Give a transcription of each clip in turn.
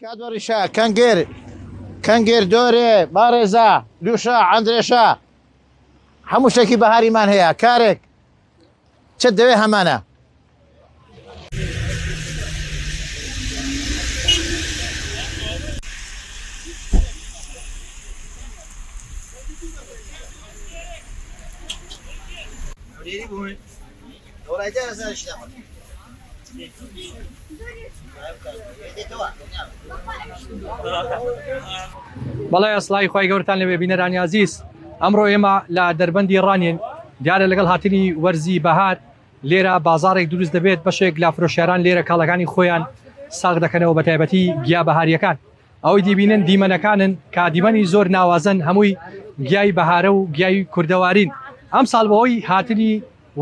كادوريشا كانجير دوري بارزا لوشا عندريشا حموشتي بهاري مان هي كارك تشدوي همانا بەڵێ ئەسڵای خی گەورتان لەوێ بینەرانی عزیز ئەمڕۆ ئێمە لە دەربەندی ڕانین دیارە لەگەڵ هاتنی وەرزی بەهار لێرە بازارێک دروست دەبێت بەشێک لا فرۆشیاران لێرە کاڵەکانی خۆیان ساغ دەکەنەوە بە تایبەتی گیا بەهاریەکان ئەوەی دیبینن دیمەنەکانن کا دیمەنی زۆر ناوازن هەمووی گیای بەهارە و گیای کوردەوارین ئەم ساڵ بەهۆی هاتنی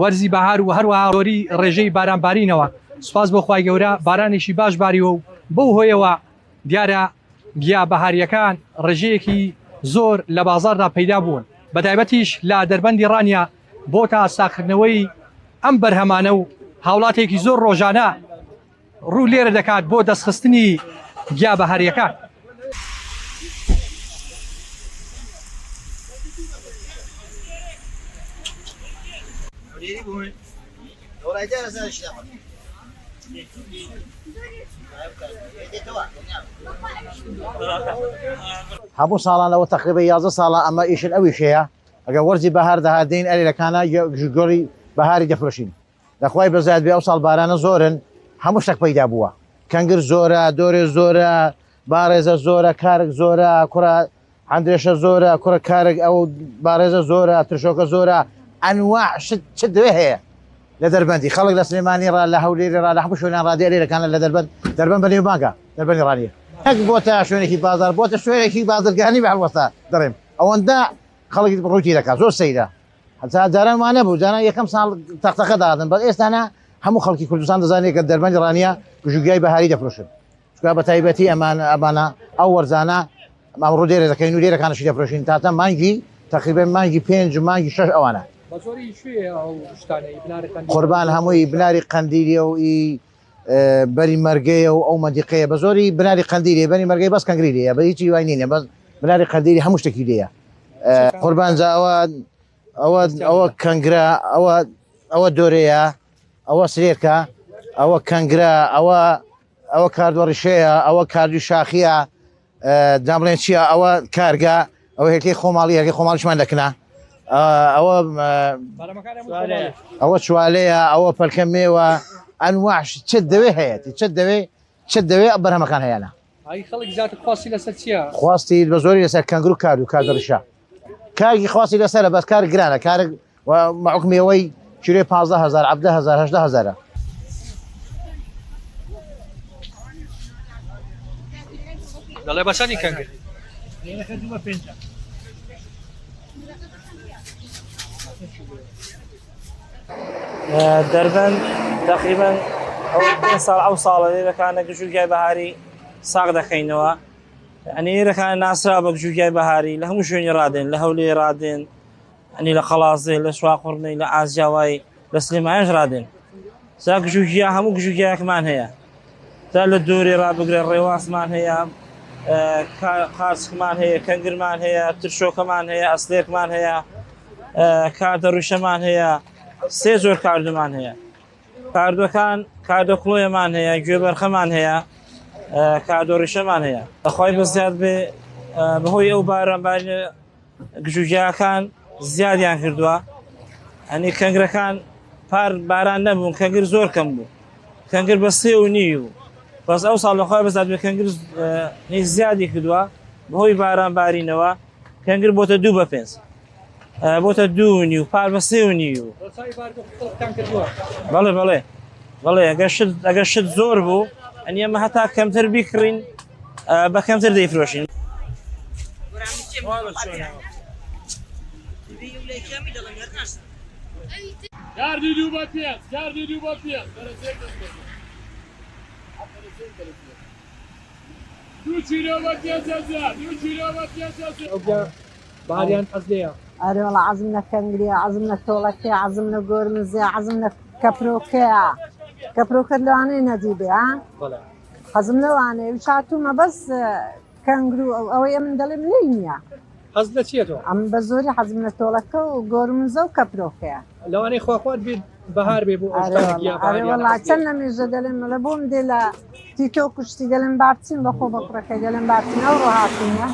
وەرزی بەهار و هەروەها ڕۆری ڕێژەی بارانبارینەوە سوپاس بۆ خی گەورە بارانێکی باش باریەوە و بەو هۆیەوە دیارە گیا بەهاریەکان ڕێژەیەکی زۆر لە بازاردا پەیدا بوون بە تایبەتیش لە دەربەندی ڕانیا بۆ تا ساکردنەوەی ئەم بەرهەمانە و هاوڵاتێکی زۆر ڕۆژانە ڕوو لێرە دەکات بۆ دەستخستنی گیا بەهاریەکان. هەموو ساڵانەوە تقریبا 11 ساڵە ئەمە ئیشن ئەویش هەیە ئەگەر وەرزی بەهار داهاتین ئەلی لەکانە گۆری بەهاری دەفرۆشین دەخوای بەزایەت بێ ئەو ساڵ بارانە زۆرن هەموو شتێک پەیدا بووە کەنگر زۆرە دۆرێ زۆرە بارێزە زۆرە کارک زۆرە کوڕە عەندێشە زۆرە کوڕە کارک ئەو بارێزە زۆرە ترشۆکە زۆرە ئەنواع چ دوێ هەیە لە دەربەندی خەڵک لە سلێمانی ڕا لە هەولێری ڕا لە هەموو شوێنیان ڕادێریەکانە لە دەربەند بەنێو ماگە دەربەندی ڕانیە هەک بۆتە شوێنێکی بازار بۆتە شوێنێکی بازرگانی بە هەڵوەستا دەڕێم ئەوەندە خەڵکی ڕووتی دەکات زۆر سەیرە هەتا جاران وانە بوو جاران یەکەم ساڵ تەختەکە دادن بەس ئێستانە هەموو خەڵکی کوردستان دەزانێت کە دەربەندی ڕانیە گژوگیای بەهاری دەفرۆشن چکە بە تایبەتی ئەمانە ئەو وەرزانە ئەمڕۆ لێرە دەکەین و لێرەکانشی دەفرۆشین تاتە مانگی تقریبا مانگی 5 و مانگی 6 ئەوانە قوربان هەمووی بناری قەندیلیە و بەری مەرگەیە و ئەو مەدیقەیە بە زۆری بناری قەندیلیە بەری مەرگەی بەس کەنگریلەیە بە هیچی وای نینە بەس بناری قەندیلی هەموو شتێکی لێیە قوربان جا ئەوە کەنگرە ئەوە دۆرەیە ئەوە سرێرکە ئەوە کەنگرە ئەوە کاردوەڕیشەیە ئەوە کاردوی شاخیە دامڵێن چییە ئەوە کارگە ئەوە هێلکەی خۆماڵی هەرکەی خۆماڵیشمان دەکنا ئەوە چوالەیە ئەوە پەلکەمێوە ئەنواعش چ دەوێ هەیەی چ دەوێ بەرهەمەکان هەیەە خواستی بە زۆری لەسەر کەنگر و کار و کاردەڕیشە کارگی خواستی لەسەرە بەس کار گرانە کارێک مەحکمێەوەی چێ 15000 17000 18000 دەڵێ بەچەندی کەنگر دەربەند تقریبا ئەو ساڵ ئەو ساڵە لێرەکانە گژوگیای بەهاری ساغ دەکەینەوە ئەنی لێرەکان ناسرا بە گژوگیای بەهاری لە هەموو شوێنی ڕادێن لە هەولێ ڕادێن ئەنی لە قەڵازێ لە شواقورنەی لە ئازیاوای لە سلێمانیش ڕادێن سا گژوگیا هەموو گژوگیایەکمان هەیە تا لە دۆرێ ڕابگرێ ڕێواسمان هەیە قارچکمان هەیە کەنگرمان هەیە ترشۆکەمان هەیە ئەسلێرکمان هەیە کاردەڕوشەمان هەیە سێ زۆر کاردومان هەیە کاردوەکان کاردۆکڵۆیەمان هەیە گوێبەرخەمان هەیە کاردۆڕیشەمان هەیە دەخوای بەزیاد بێ بەهۆی ئەو بارانبارینە گژوگیاکان زیادیان کردووە ئەنی کەنگرەکان پار باران نەبوون کەنگر زۆر کەم بوو کەنگر بە 3.5 بوو بەس ئەو ساڵ لەخوای بەزیاد بێ کەنگر زیادی کردووە بەهۆی بارانبارینەوە کەنگر بۆتە 2 بە 5 بۆتە 2.5 پار بە 3.5 بەڵێ ئەگەر شت زۆر بوو ئەنی ئەمە هەتا کەمتر بیکڕین بە کەمتر دەیفرۆشین گاردی 2 بە 5 باریان حەز لێیە ئەرێ وەڵا عەزم لە کەنگریە عەزم لە تۆڵەکەیە عەزم لە گۆرمزێ عەزم لە کەپرۆکەیە کەپرۆکە لەوانەیە نەدیبێ حەزم لەوانێ وشاتومە بەس کەنگرو ئەوەیە من دەڵێم لێی نییە حەز لە چیە تۆ؟ ئەم بە زۆری حەزم لە تۆڵەکە و گۆرمزە و کەپرۆکەیە لەوانەیە خواخوات بێت بەهار بێ بۆ وڵا چەند لە مێژە دەڵێن لە بۆم دێ لە تیتۆ کوشتی دەڵێن بارچین بەخۆ بە کوڕەکەی دەڵێن بارچین ئەو ڕۆهاتینە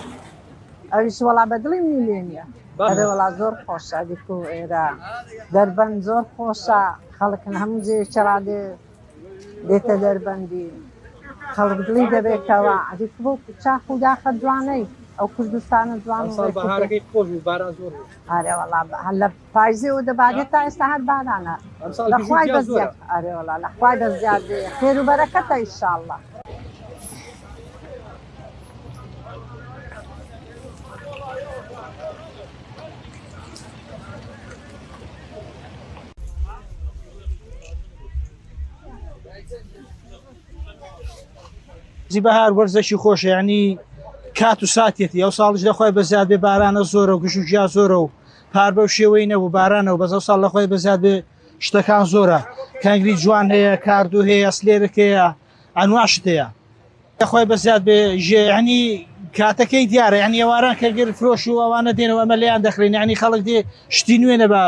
ئەویش وەڵا بەدڵیم لێ نییە ئەرێ وەڵا زۆر خۆشە دیک و ئێرە دەربەند زۆر خۆشە خەڵکن هەموو جێ چڕادێ دێتە دەربەندی خەڵک دڵی دەبێتەوە ئەدیک بۆ چاخ و داخە جوانەی ئەو کوردستانە جوان بەهارەکەی خۆش و باران زۆر ئارێ وەڵا لە پایزێ و دەبارێت تا ئێستا هەر بارانە لەخوای بەزیاد ئارێ وەڵا لەخوای بەزیاد بێ خێر و بەرەکەتە ئینشاءڵڵا بەهار وەرزەشی خۆشە ینی کات و ساتێتی ئەو ساڵش لەخوای بەزیاد بێ بارانە زۆرە و گشتیا زۆرە و پار بەو شێوەی نەبوو بارانەوە بەزە ساڵ لەخوای بەزیاد بێ شتەکان زۆرە کەنگری جوان هەیە کاردوو هەیە سلێرەکەیە ئەنواشت هەیە لەخوای بەزیاد بێ ژێ ینی کاتەکەی دیارە ینی ئێواران کەرگر فرۆش و ئەوانە دێنەوە ئەمە لێیان دەخرێن ینی خەڵک دێ شتی نوێنە بە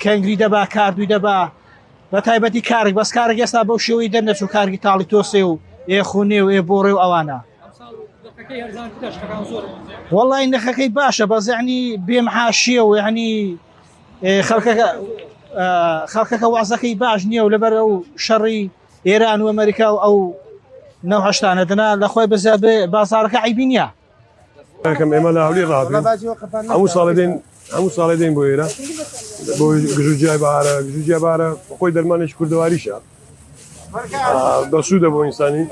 کەنگری دەبا کاردووی دەبا بە تایبەتی کارێک بەس کارێک ئێستا بەو شێوەی دەرنەچوو کارگی تاڵی تۆسێ و خونێ و بۆڕێ و ئەوانە وەڵی نرخەکەی باشە بەزانی بێمحاشیە و ینی خەڵکەکە وازەکەی باش نییە و لەبەر ئەو شەڕی ئێران و ئەمریکا و ئەو نەوهشتانە دنا لەخوای بەزیاد بێ بازارەکە عیبی نییە کەم ئێمە لە هەولی ڕابێن هەموو ساڵی دێن بۆ ئێرە بۆ گژوجیای بارە گژوجیا بارە خۆی دەرمانێکی کوردەواریشە بەسوودە بۆ ئینسانی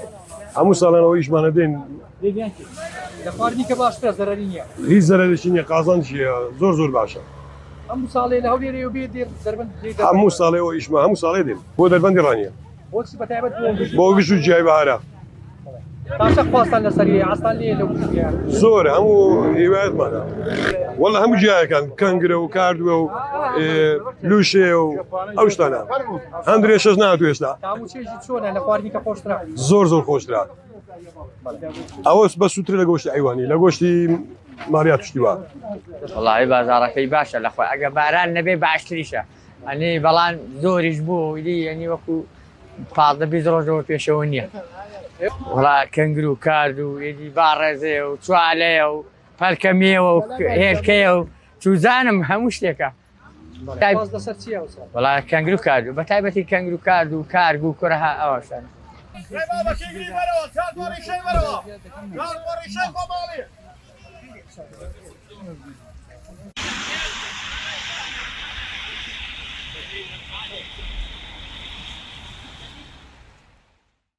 هەموو ساڵانەوە ئیشمانە دێن لە خواردنی کە باشترە زەرەری نییە هیچ زەرەرێکی نییە قازانشیە زۆر باشە هەموو ساڵێ لە هەولێرێ و بێ دێر دەربەند هەموو ساڵەوە ئیشمە هەموو ساڵێ دێن بۆ دەربەندی ڕانیە بۆچی بەتایبەت بۆ گژوجیای بارە تاشە خواستان لەسەری ئاستان لێ لەو زۆر هەموو هیوایەتمانە وەڵا هەموو جیایەکان کەنگرە و کاردووە و لوشێ و ئەو شتانە هەندێ شەش ناتوێ ئێستا تاموچێژی چۆنە لە خواردنی کە خۆشترا زۆر خۆشترا ئەوەس بە سووترە لە گۆشتی ئەیوانی لە گۆشتی ماریا توشتیوە وڵی بازارەکەی باشە لەخۆی ئەگە باران نەبێ باشتریشە ئەنی بەڵام زۆریش بوو ویدی ینی وەکو پازدە بیست ڕۆژەوە پێشەوە نییە وڵا کەنگر و کارد و ئێدی باڕێزێ و چوالەیە و پەرکەمیەوە و هێلکەیە و چوزانم هەموو شتێکە وڵا کەنگر و کارد و بە تایبەتی کەنگر و کارد و کارگ و کوڕەها ئەوەشان Vai, vai, vai, que grima, vai, vai, vai, vai, vai, vai, vai, vai, vai, vai, vai, vai,